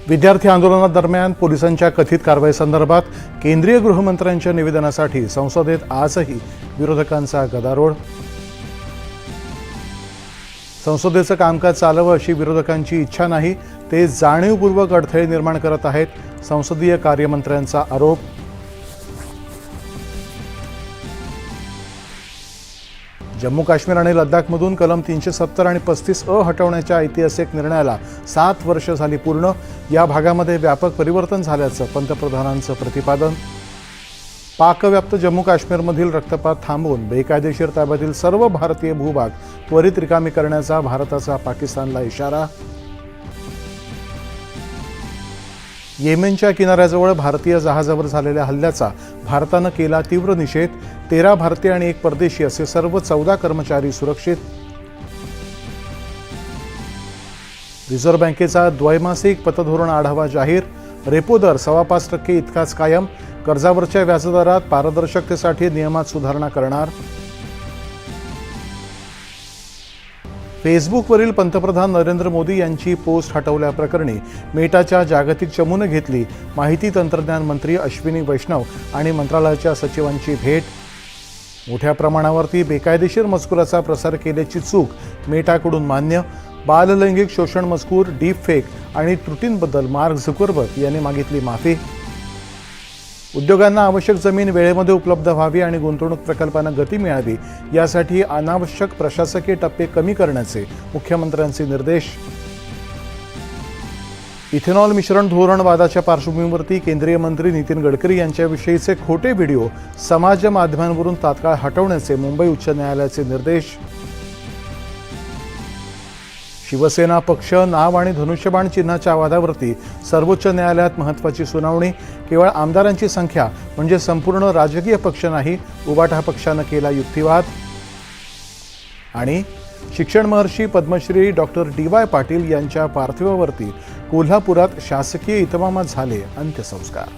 विद्यार्थी आंदोलनादरम्यान पोलिसांच्या कथित कारवाईसंदर्भात केंद्रीय गृहमंत्र्यांच्या निवेदनासाठी संसदेत आजही विरोधकांचा गदारोळ। संसदेचं कामकाज चालावं अशी विरोधकांची इच्छा नाही, ते जाणीवपूर्वक अडथळे निर्माण करत आहेत, संसदीय कार्यमंत्र्यांचा आरोप। जम्मू काश्मीर आणि लडाखमधून कलम 370 आणि 35A हटवण्याच्या ऐतिहासिक निर्णयाला 7 वर्ष झाली पूर्ण। या भागामध्ये व्यापक परिवर्तन झाल्याचं पंतप्रधानांचं प्रतिपादन। पाकव्याप्त जम्मू काश्मीरमधील रक्तपात थांबवून बेकायदेशीर ताब्यातील सर्व भारतीय भूभाग त्वरित रिकामी करण्याचा भारताचा पाकिस्तानला इशारा। येमेनच्या किनाऱ्याजवळ भारतीय जहाजावर झालेल्या हल्ल्याचा भारतानं केला तीव्र निषेध। 13 भारतीय आणि 1 परदेशी असे सर्व 14 कर्मचारी सुरक्षित। रिझर्व्ह बँकेचा द्वैमासिक पतधोरण आढावा जाहीर। रेपो दर 5.25% इतकाच कायम। कर्जावरच्या व्याजदरात पारदर्शकतेसाठी नियमात सुधारणा करणार। फेसबुकवरील पंतप्रधान नरेंद्र मोदी यांची पोस्ट हटवल्याप्रकरणी मेटाच्या जागतिक चमूने घेतली माहिती तंत्रज्ञान मंत्री अश्विनी वैष्णव आणि मंत्रालयाच्या सचिवांची भेट। मोठ्या प्रमाणावरती बेकायदेशीर मजकुराचा प्रसार केल्याची चूक मेटाकडून मान्य। बाललैंगिक शोषण मजकूर, डीप फेक आणि त्रुटींबद्दल मार्क झुकरबर्ग यांनी मागितली माफी। उद्योगांना आवश्यक जमीन वेळेमध्ये उपलब्ध व्हावी आणि गुंतवणूक प्रकल्पांना गती मिळावी यासाठी अनावश्यक प्रशासकीय टप्पे कमी करण्याचे मुख्यमंत्र्यांचे निर्देश। इथेनॉल मिश्रण धोरण वादाच्या पार्श्वभूमीवरती केंद्रीय मंत्री नितीन गडकरी यांच्याविषयीचे खोटे व्हिडिओ समाज माध्यमांवरून तात्काळ हटवण्याचे मुंबई उच्च न्यायालयाचे निर्देश। शिवसेना पक्ष नाव आणि धनुष्यबाण चिन्हाच्या वादावरती सर्वोच्च न्यायालयात महत्त्वाची सुनावणी। केवळ आमदारांची संख्या म्हणजे संपूर्ण राजकीय पक्ष नाही, उबाटा पक्षानं केला युक्तिवाद। आणि शिक्षण महर्षी पद्मश्री डॉक्टर DY पाटील यांच्या पार्थिवावरती कोल्हापुरात शासकीय इतमामात झाले अंत्यसंस्कार।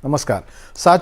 नमस्कार। 7